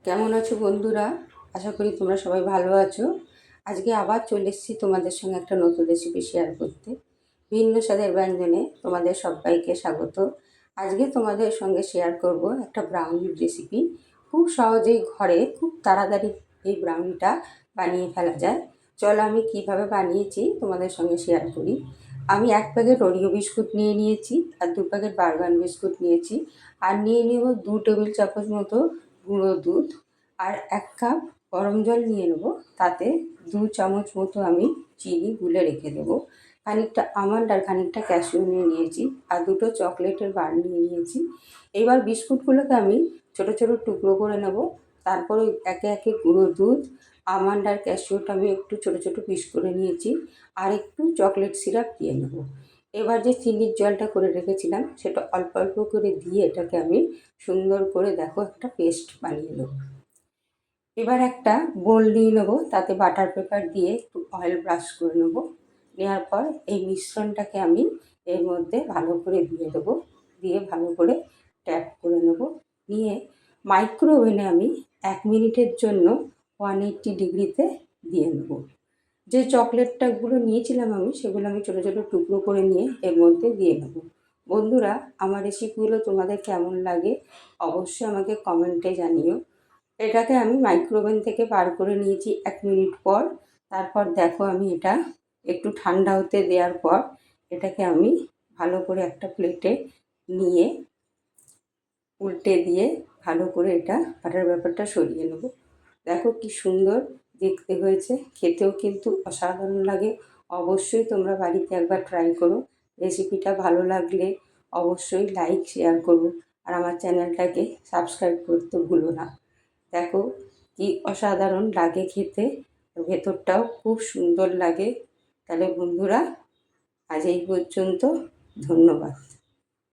কেমন আছো বন্ধুরা? আশা করি তোমরা সবাই ভালো আছো। আজকে আবার চলে এসেছি তোমাদের সঙ্গে একটা নতুন রেসিপি শেয়ার করতে। ভিন্ন স্বাদের ব্যঞ্জনে তোমাদের সবাইকে স্বাগত। আজকে তোমাদের সঙ্গে শেয়ার করব একটা ব্রাউনির রেসিপি। খুব সহজেই ঘরে খুব তাড়াতাড়ি এই ব্রাউনিটা বানিয়ে ফেলা যায়। চলো আমি কিভাবে বানিয়েছি তোমাদের সঙ্গে শেয়ার করি। আমি 1 প্যাকেট ওরিও বিস্কুট নিয়ে নিয়েছি, আর 2 প্যাকেট বারগান বিস্কুট নিয়েছি, আর নিয়ে নেব 2 টেবিল চামচ মতো গুঁড়ো দুধ, আর 1 কাপ গরম জল নিয়ে নেব। তাতে 2 চামচ মতো আমি চিনি গুলে রেখে দেবো। খানিকটা আমন্ড আর খানিকটা ক্যাশিউ নিয়ে নিয়েছি, আর 2টো চকলেটের বার নিয়ে নিয়েছি। এবার বিস্কুটগুলোকে আমি ছোটো ছোটো টুকরো করে নেব। তারপরে একে একে গুঁড়ো দুধ, আমন্ড আর ক্যাশিউটা আমি একটু ছোটো ছোটো পিস করে নিয়েছি, আর একটু চকলেট সিরাপ দিয়ে নেব। এবার যে চিনির জলটা করে রেখেছিলাম সেটা অল্প অল্প করে দিয়ে এটাকে আমি সুন্দর করে দেখো একটা পেস্ট বানিয়ে নেব। এবার একটা বোল নিয়ে নেব, তাতে বাটার পেপার দিয়ে একটু অয়েল ব্রাশ করে নেব। নেওয়ার পর এই মিশ্রণটাকে আমি এর মধ্যে ভালো করে দিয়ে দেবো। দিয়ে ভালো করে ট্যাপ করে নেব। নিয়ে মাইক্রো ওভেনে আমি 1 মিনিটের জন্য 180 ডিগ্রিতে দিয়ে নেব। যে চকলেটটাগুলো নিয়েছিলাম আমি, সেগুলো আমি ছোটো ছোটো টুকরো করে নিয়ে এর মধ্যে দিয়ে নেব। বন্ধুরা, আমার রেসিপিগুলো তোমাদের কেমন লাগে অবশ্যই আমাকে কমেন্টে জানিও। এটাকে আমি মাইক্রোওভেন থেকে বার করে নিয়েছি 1 মিনিট পর। তারপর দেখো আমি এটা একটু ঠান্ডা হতে দেওয়ার পর এটাকে আমি ভালো করে একটা প্লেটে নিয়ে উল্টে দিয়ে ভালো করে এটা বাটার ব্যাপারটা সরিয়ে নেব। দেখো কি সুন্দর দেখতে হয়েছে, খেতেও কিন্তু অসাধারণ লাগে। অবশ্যই তোমরা বাড়িতে একবার ট্রাই করো। রেসিপিটা ভালো লাগলে অবশ্যই লাইক শেয়ার করো, আর আমার চ্যানেলটাকে সাবস্ক্রাইব করতে ভুলো না। দেখো কি অসাধারণ লাগে খেতে, ভেতরটাও খুব সুন্দর লাগে। তাহলে বন্ধুরা, আজ এই পর্যন্ত। ধন্যবাদ।